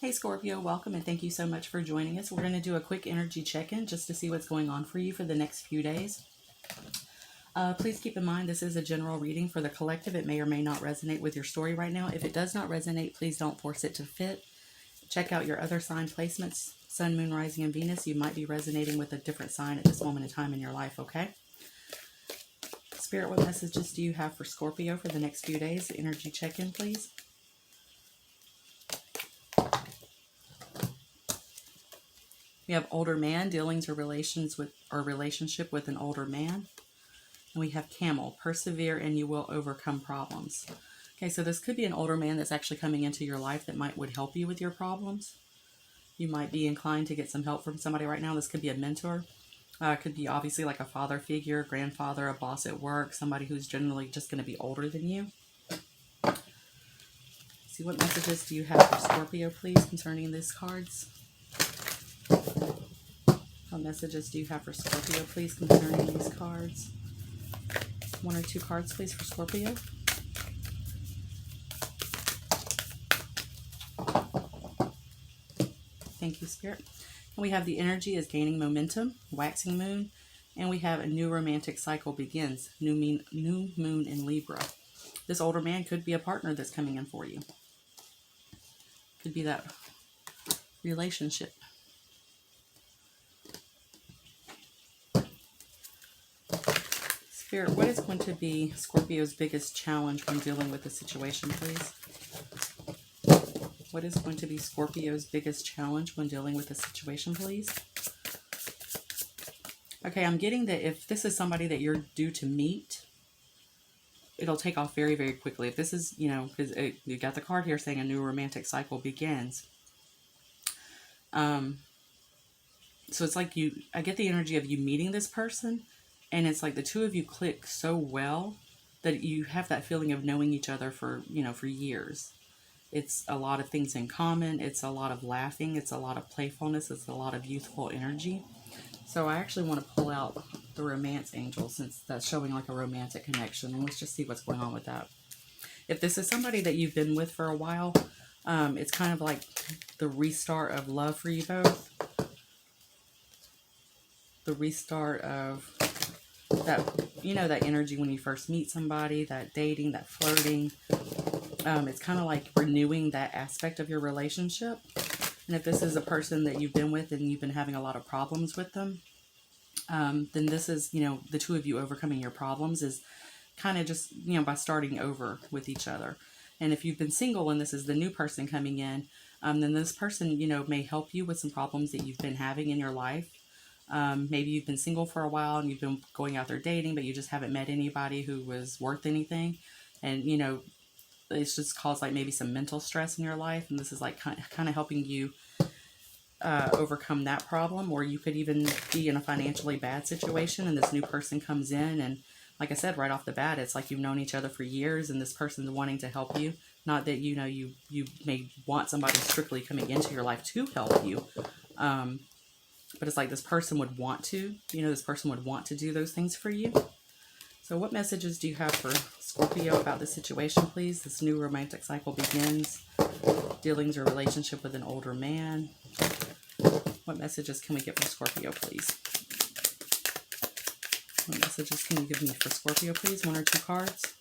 Hey Scorpio, welcome and thank you so much for joining us. We're going to do a quick energy check-in just to see what's going on for you for the next few days. Please keep in mind this is a general reading for the collective. It may or may not resonate with your story right now. If it does not resonate, please don't force it to fit. Check out your other sign placements, Sun, Moon, Rising, and Venus. You might be resonating with a different sign at this moment in time in your life, okay? Spirit, what messages do you have for Scorpio for the next few days? Energy check-in, please. We have older man, dealings or relationship with an older man. And we have camel, persevere and you will overcome problems. Okay, so this could be an older man that's actually coming into your life that would help you with your problems. You might be inclined to get some help from somebody right now. This could be a mentor. It could be obviously like a father figure, grandfather, a boss at work, somebody who's generally just going to be older than you. See, what messages do you have for Scorpio, please, concerning these cards? What messages do you have for Scorpio, please, concerning these cards? One or two cards, please, for Scorpio. Thank you, Spirit. And we have the energy is gaining momentum, waxing moon, and we have a new romantic cycle begins, new moon in Libra. This older man could be a partner that's coming in for you. Could be that relationship. Spirit, what is going to be Scorpio's biggest challenge when dealing with the situation, please? What is going to be Scorpio's biggest challenge when dealing with the situation, please? Okay, I'm getting that if this is somebody that you're due to meet, it'll take off very, very quickly. If this is, because you got the card here saying a new romantic cycle begins. So it's like I get the energy of you meeting this person, and it's like the two of you click so well that you have that feeling of knowing each other for years. It's a lot of things in common. It's a lot of laughing. It's a lot of playfulness. It's a lot of youthful energy. So I actually want to pull out the romance angel since that's showing like a romantic connection. And let's just see what's going on with that. If this is somebody that you've been with for a while, it's kind of like the restart of love for you both. The restart of that, that energy when you first meet somebody, that dating, that flirting. It's kind of like renewing that aspect of your relationship. And if this is a person that you've been with and you've been having a lot of problems with them, then this is, the two of you overcoming your problems is kind of just, by starting over with each other. And if you've been single and this is the new person coming in, then this person, may help you with some problems that you've been having in your life. Maybe you've been single for a while and you've been going out there dating, but you just haven't met anybody who was worth anything. And, it's just caused like maybe some mental stress in your life. And this is like kind of helping you overcome that problem. Or you could even be in a financially bad situation and this new person comes in. And like I said, right off the bat, it's like you've known each other for years and this person's wanting to help you. Not that, you may want somebody strictly coming into your life to help you. But it's like this person would want to, this person would want to do those things for you. So what messages do you have for Scorpio about this situation, please? This new romantic cycle begins. Dealings or relationship with an older man. What messages can we get from Scorpio, please? What messages can you give me for Scorpio, please? One or two cards?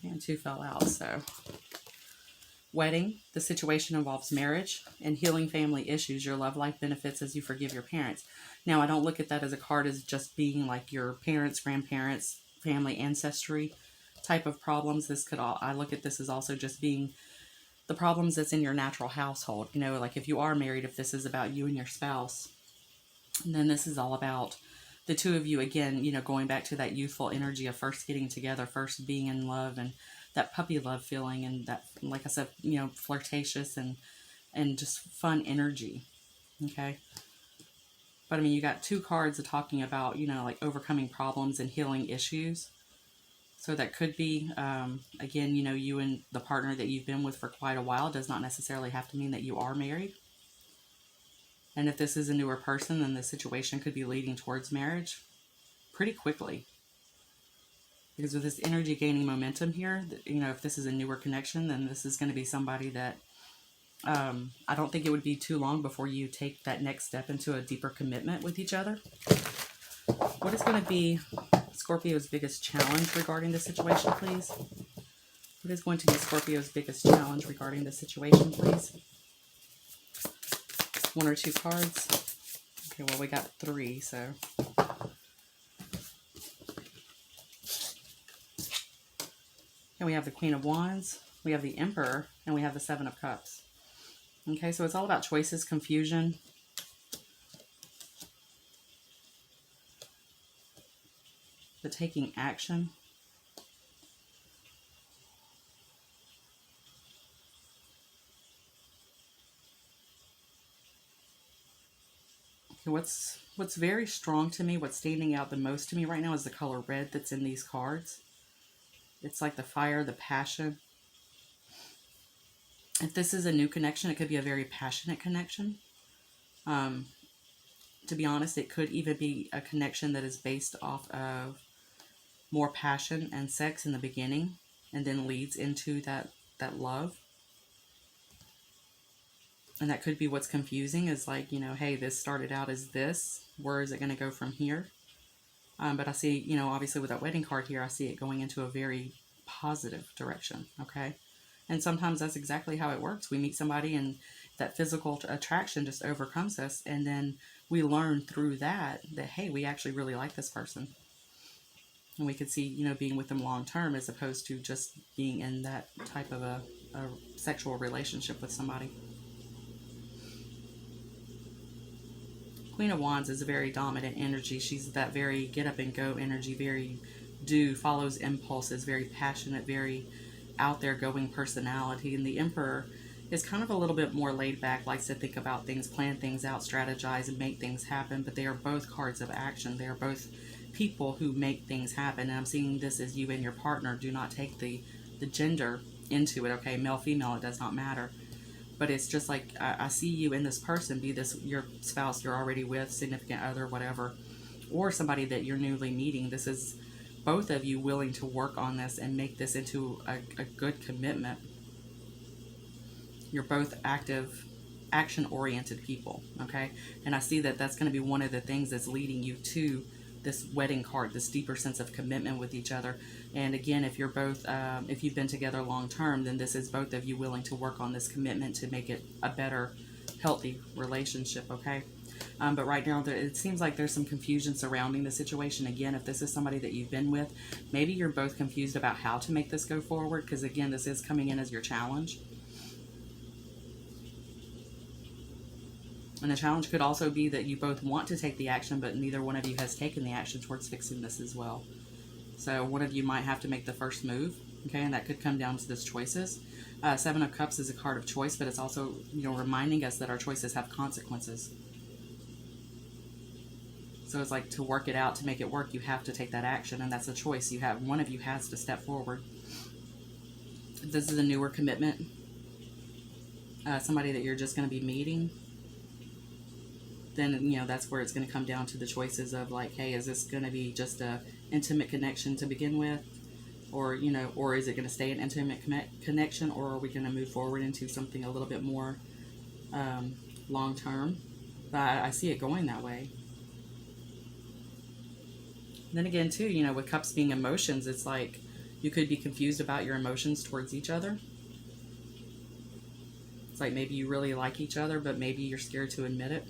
And two fell out, so... Wedding, the situation involves marriage and healing family issues. Your love life benefits as you forgive your parents. Now, I don't look at that as a card as just being like your parents, grandparents, family ancestry type of problems. I look at this as also just being the problems that's in your natural household. Like if you are married, if this is about you and your spouse, and then this is all about the two of you again, going back to that youthful energy of first getting together, first being in love and that puppy love feeling and that, like I said, flirtatious and just fun energy. Okay. But I mean, you got two cards talking about, like overcoming problems and healing issues. So that could be, again, you and the partner that you've been with for quite a while does not necessarily have to mean that you are married. And if this is a newer person, then the situation could be leading towards marriage pretty quickly. Because with this energy gaining momentum here, if this is a newer connection, then this is going to be somebody that I don't think it would be too long before you take that next step into a deeper commitment with each other. What is going to be Scorpio's biggest challenge regarding the situation, please? What is going to be Scorpio's biggest challenge regarding the situation, please? 1 or 2 cards. Okay, well, we got 3, so. And we have the Queen of Wands, we have the Emperor, and we have the 7 of Cups. Okay, so it's all about choices, confusion. The taking action. Okay, what's very strong to me, what's standing out the most to me right now is the color red that's in these cards. It's like the fire, the passion. If this is a new connection, it could be a very passionate connection. To be honest, it could even be a connection that is based off of more passion and sex in the beginning and then leads into that love. And that could be what's confusing is like, you know, hey, this started out as this. Where is it going to go from here? But I see, you know, obviously with that wedding card here, I see it going into a very positive direction, okay? And sometimes that's exactly how it works. We meet somebody and that physical attraction just overcomes us. And then we learn through that, hey, we actually really like this person. And we could see, you know, being with them long term as opposed to just being in that type of a sexual relationship with somebody. Queen of Wands is a very dominant energy. She's that very get up and go energy, very follows impulses, very passionate, very out there going personality. And the Emperor is kind of a little bit more laid back, likes to think about things, plan things out, strategize, and make things happen. But they are both cards of action. They are both people who make things happen. And I'm seeing this as you and your partner. Do not take the gender into it, okay? Male, female, it does not matter. But it's just like, I see you in this person, be this your spouse you're already with, significant other, whatever, or somebody that you're newly meeting. This is both of you willing to work on this and make this into a good commitment. You're both active, action-oriented people, okay? And I see that that's going to be one of the things that's leading you to this wedding card, this deeper sense of commitment with each other. And again, if you're both, if you've been together long term, then this is both of you willing to work on this commitment to make it a better, healthy relationship, okay? But right now, it seems like there's some confusion surrounding the situation. Again, if this is somebody that you've been with, maybe you're both confused about how to make this go forward, because again, this is coming in as your challenge. And the challenge could also be that you both want to take the action, but neither one of you has taken the action towards fixing this as well. So one of you might have to make the first move, okay? And that could come down to this choices. 7 of Cups is a card of choice, but it's also, you know, reminding us that our choices have consequences. So it's like to work it out, to make it work, you have to take that action, and that's a choice you have. One of you has to step forward. If this is a newer commitment, somebody that you're just going to be meeting, then, you know, that's where it's going to come down to the choices of like, hey, is this going to be just a intimate connection to begin with? Or, you know, or is it going to stay an intimate connection? Or are we going to move forward into something a little bit more long-term? But I see it going that way. And then again, too, you know, with Cups being emotions, it's like you could be confused about your emotions towards each other. It's like maybe you really like each other, but maybe you're scared to admit it.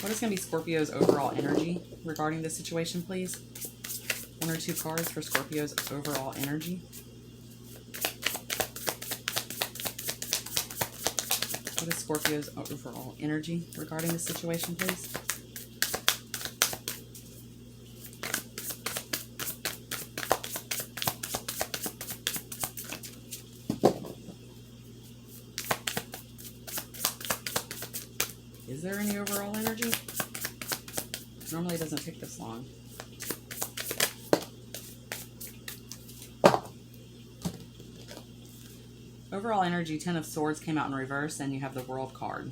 What is going to be Scorpio's overall energy regarding this situation, please? 1 or 2 cards for Scorpio's overall energy. What is Scorpio's overall energy regarding this situation, please? Is there any overall energy? Normally it doesn't take this long. Overall energy, 10 of Swords came out in reverse, and you have the World card.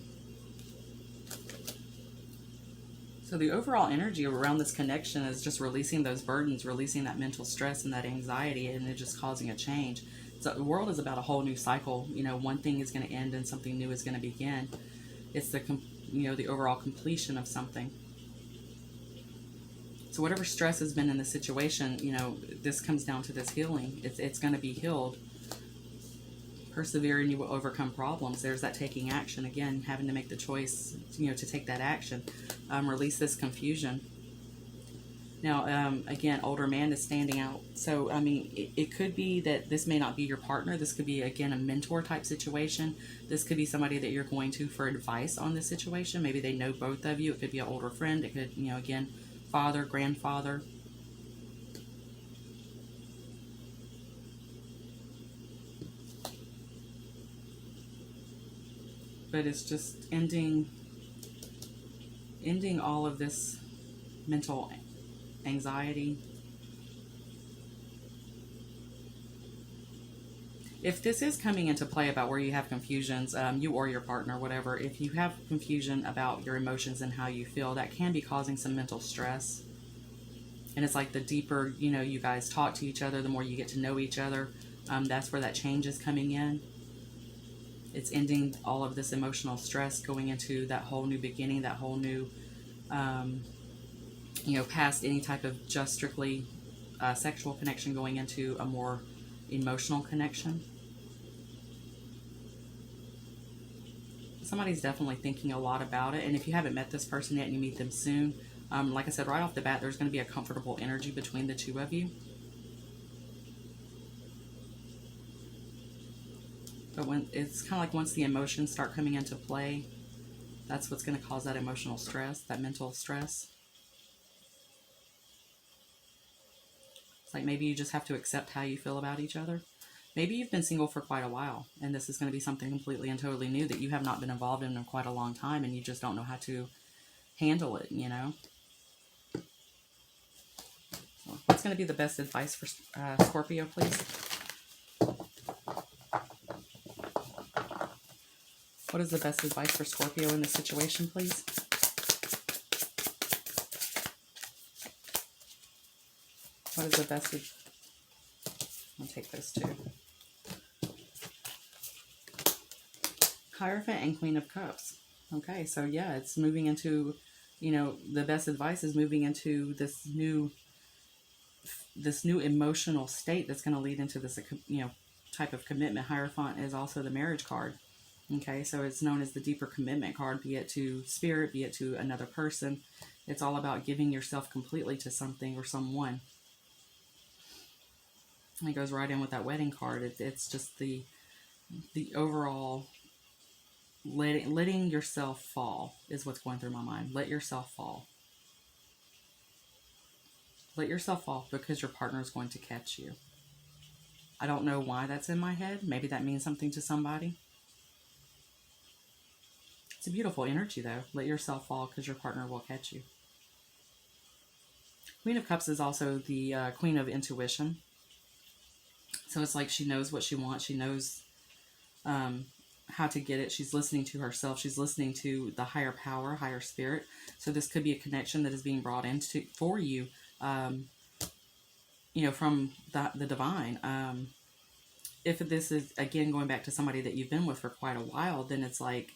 So the overall energy around this connection is just releasing those burdens, releasing that mental stress and that anxiety, and it just causing a change. So the world is about a whole new cycle. You know, one thing is going to end and something new is going to begin. It's the the overall completion of something. So whatever stress has been in the situation, this comes down to this healing. It's going to be healed. Persevere and you will overcome problems. There's that taking action again, having to make the choice, to take that action. Release this confusion. Now, again, older man is standing out. So, I mean, it could be that this may not be your partner. This could be, again, a mentor type situation. This could be somebody that you're going to for advice on this situation. Maybe they know both of you. It could be an older friend. It could, again, father, grandfather. But it's just ending all of this mental anxiety. If this is coming into play about where you have confusions, you or your partner, whatever, if you have confusion about your emotions and how you feel, that can be causing some mental stress. And it's like the deeper, you guys talk to each other, the more you get to know each other, that's where that change is coming in. It's ending all of this emotional stress, going into that whole new beginning, that whole new, past any type of just strictly sexual connection, going into a more emotional connection. Somebody's definitely thinking a lot about it. And if you haven't met this person yet and you meet them soon, like I said, right off the bat, there's going to be a comfortable energy between the two of you. But when it's kind of like once the emotions start coming into play, that's what's going to cause that emotional stress, that mental stress. It's like maybe you just have to accept how you feel about each other. Maybe you've been single for quite a while, and this is going to be something completely and totally new that you have not been involved in quite a long time, and you just don't know how to handle it, So what's going to be the best advice for Scorpio, please? What is the best advice for Scorpio in this situation, please? What is the best? I'll take those two. Hierophant and Queen of Cups. Okay, so yeah, it's moving into, the best advice is moving into this new emotional state that's going to lead into this, type of commitment. Hierophant is also the marriage card. Okay, so it's known as the deeper commitment card, be it to spirit, be it to another person. It's all about giving yourself completely to something or someone. It goes right in with that wedding card. It's just the overall letting yourself fall is what's going through my mind. Let yourself fall. Let yourself fall because your partner is going to catch you. I don't know why that's in my head. Maybe that means something to somebody. It's a beautiful energy, though. Let yourself fall because your partner will catch you. Queen of Cups is also the queen of intuition. So it's like she knows what she wants. She knows how to get it. She's listening to herself. She's listening to the higher power, higher spirit. So this could be a connection that is being brought into for you, from the divine. If this is, again, going back to somebody that you've been with for quite a while, then it's like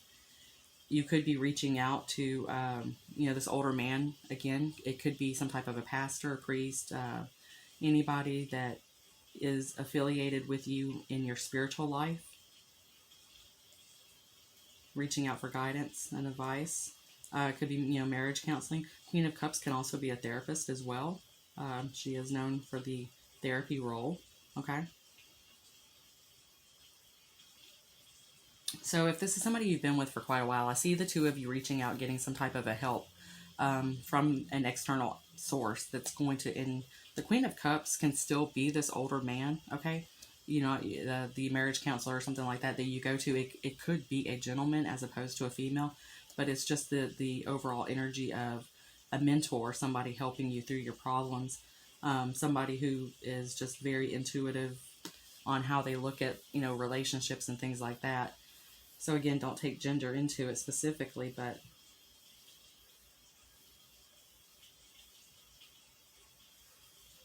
you could be reaching out to, this older man. Again, it could be some type of a pastor, a priest, anybody that is affiliated with you in your spiritual life. Reaching out for guidance and advice. It could be, marriage counseling. Queen of Cups can also be a therapist as well. She is known for the therapy role. Okay. So if this is somebody you've been with for quite a while, I see the two of you reaching out, getting some type of a help from an external source that's going to, and the Queen of Cups can still be this older man, okay? The marriage counselor or something like that you go to, it could be a gentleman as opposed to a female, but it's just the overall energy of a mentor, somebody helping you through your problems, somebody who is just very intuitive on how they look at, relationships and things like that. So again, don't take gender into it specifically, but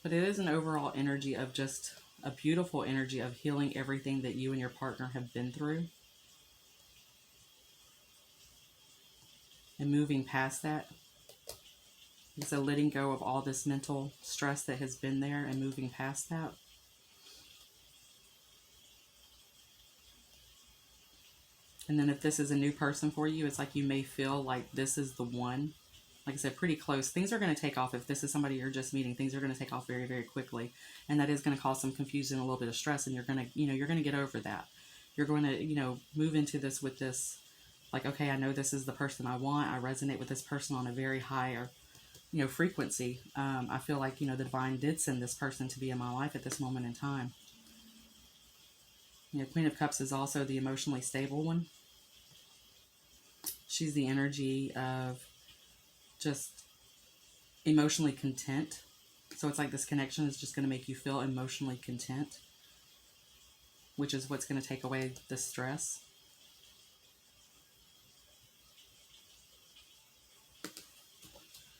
But it is an overall energy of just a beautiful energy of healing everything that you and your partner have been through. And moving past that. It's a letting go of all this mental stress that has been there and moving past that. And then if this is a new person for you, it's like you may feel like this is the one. Like I said, pretty close. Things are going to take off. If this is somebody you're just meeting, things are going to take off very, very quickly. And that is going to cause some confusion, a little bit of stress. And you're going to, you're going to get over that. You're going to, move into this with this, like, okay, I know this is the person I want. I resonate with this person on a very higher, frequency. I feel like, the divine did send this person to be in my life at this moment in time. Queen of Cups is also the emotionally stable one. She's the energy of just emotionally content. So it's like this connection is just going to make you feel emotionally content, which is what's going to take away the stress.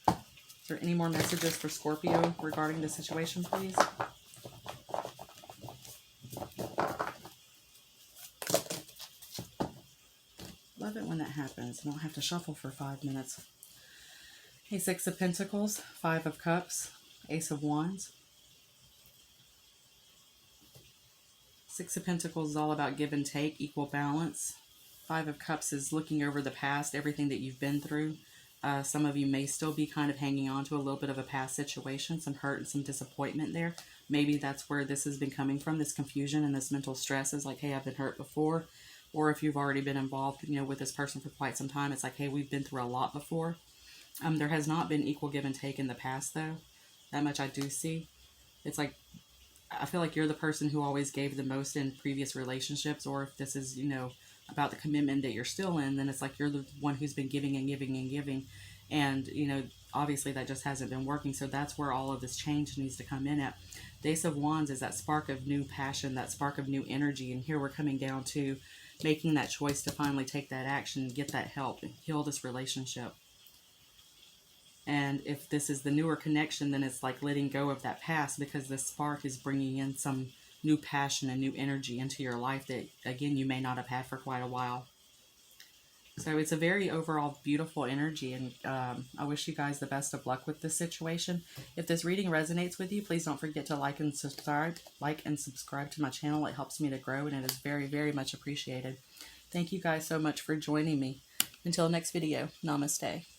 Is there any more messages for Scorpio regarding the situation, please? Love it when that happens. You don't have to shuffle for 5 minutes. Okay, 6 of Pentacles, 5 of Cups, Ace of Wands. 6 of Pentacles is all about give and take, equal balance. 5 of Cups is looking over the past, everything that you've been through. Some of you may still be kind of hanging on to a little bit of a past situation, some hurt and some disappointment there. Maybe that's where this has been coming from, this confusion and this mental stress is like, hey, I've been hurt before. Or if you've already been involved, with this person for quite some time, it's like, hey, we've been through a lot before. There has not been equal give and take in the past, though. That much I do see. It's like, I feel like you're the person who always gave the most in previous relationships, or if this is, about the commitment that you're still in, then it's like you're the one who's been giving and giving and giving. And, obviously that just hasn't been working. So that's where all of this change needs to come in at. The Ace of Wands is that spark of new passion, that spark of new energy. And here we're coming down to making that choice to finally take that action, get that help, and heal this relationship. And if this is the newer connection, then it's like letting go of that past, because the spark is bringing in some new passion and new energy into your life that, again, you may not have had for quite a while. So it's a very overall beautiful energy, and I wish you guys the best of luck with this situation. If this reading resonates with you, please don't forget to like and subscribe to my channel. It helps me to grow, and it is very, very much appreciated. Thank you guys so much for joining me. Until next video, namaste.